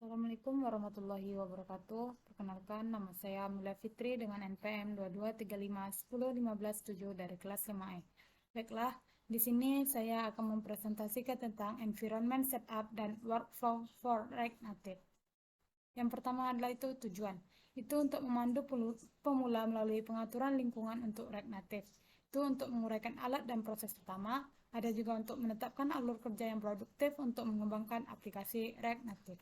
Assalamualaikum warahmatullahi wabarakatuh. Perkenalkan, nama saya Mila Fitri dengan NPM 22351015 dari kelas 5E. Baiklah, di sini saya akan mempresentasikan tentang environment setup dan workflow for React Native. Yang pertama adalah itu tujuan. Itu untuk memandu pemula melalui pengaturan lingkungan untuk React Native. Itu untuk menguraikan alat dan proses utama. Ada juga untuk menetapkan alur kerja yang produktif untuk mengembangkan aplikasi React Native.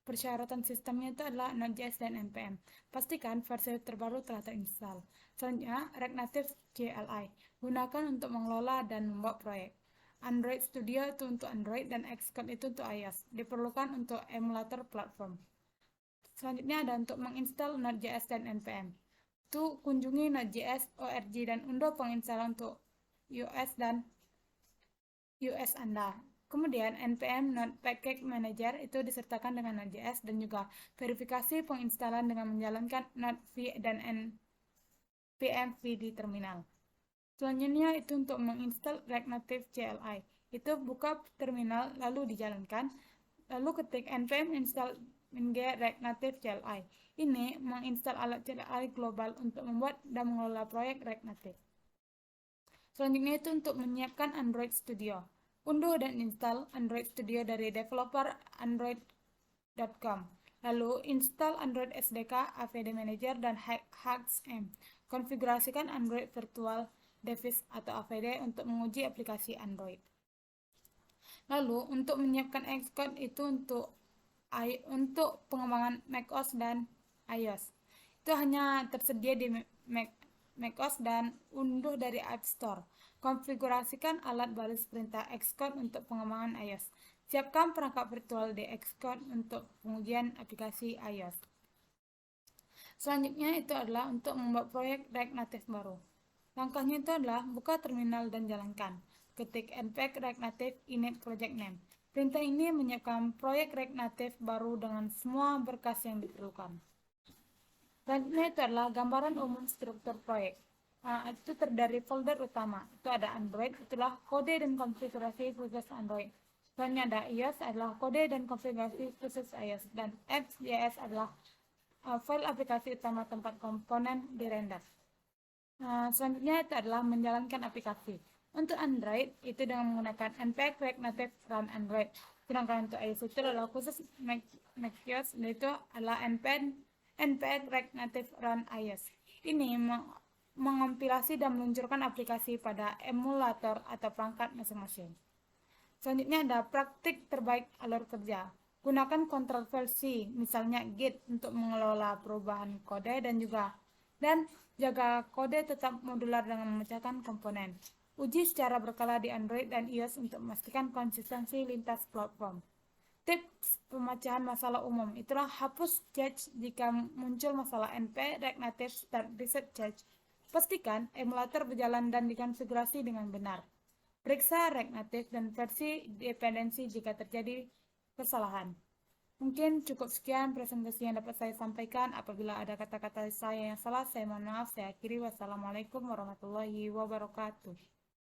Persyaratan sistemnya itu adalah Node.js dan NPM. Pastikan versi terbaru telah terinstall. Selanjutnya, React Native CLI. Gunakan untuk mengelola dan membuat proyek. Android Studio itu untuk Android dan Xcode itu untuk iOS. Diperlukan untuk emulator platform. Selanjutnya ada untuk menginstal Node.js dan NPM. Itu kunjungi Node.js org dan unduh penginstalan untuk iOS dan US Anda. Kemudian npm Node Package Manager itu disertakan dengan Node.js dan juga verifikasi penginstalan dengan menjalankan Node V dan npm V di terminal. Selanjutnya itu untuk menginstal React Native CLI. Itu buka terminal lalu dijalankan, lalu ketik npm install React Native CLI. Ini menginstal alat CLI global untuk membuat dan mengelola proyek React Native. Selanjutnya itu untuk menyiapkan Android Studio. Unduh dan install Android Studio dari developer android.com. Lalu install Android SDK, AVD Manager, dan HugsM. Konfigurasikan Android Virtual Device atau AVD untuk menguji aplikasi Android. Lalu untuk menyiapkan Xcode itu untuk pengembangan macOS dan iOS. Itu hanya tersedia di macOS dan unduh dari App Store. Konfigurasikan alat baris perintah Xcode untuk pengembangan iOS. Siapkan perangkat virtual di Xcode untuk pengujian aplikasi iOS. Selanjutnya itu adalah untuk membuat proyek React Native baru. Langkahnya itu adalah buka terminal dan jalankan. Ketik npm React Native init project name. Perintah ini menyiapkan proyek React Native baru dengan semua berkas yang diperlukan. Selanjutnya itu adalah gambaran umum struktur proyek. Itu terdiri folder utama. Itu ada Android, itulah kode dan konfigurasi khusus Android. Selanjutnya ada iOS adalah kode dan konfigurasi khusus iOS. Dan apps.js adalah file aplikasi utama tempat komponen dirender. Selanjutnya itu adalah menjalankan aplikasi. Untuk Android itu dengan menggunakan npm React Native Run Android. Sedangkan untuk iOS itu adalah khusus macOS, yaitu adalah npm React Native Run iOS. Ini mengompilasi dan meluncurkan aplikasi pada emulator atau perangkat masing-masing. Selanjutnya ada praktik terbaik alur kerja. Gunakan kontrol versi, misalnya Git untuk mengelola perubahan kode dan jaga kode tetap modular dengan memecahkan komponen. Uji secara berkala di Android dan iOS untuk memastikan konsistensi lintas platform. Tips pemecahan masalah umum, itulah hapus cache jika muncul masalah npm React Native start reset cache. Pastikan emulator berjalan dan dikonfigurasi dengan benar. Periksa React Native dan versi dependensi jika terjadi kesalahan. Mungkin cukup sekian presentasi yang dapat saya sampaikan. Apabila ada kata-kata saya yang salah, saya mohon maaf. Saya akhiri. Wassalamualaikum warahmatullahi wabarakatuh.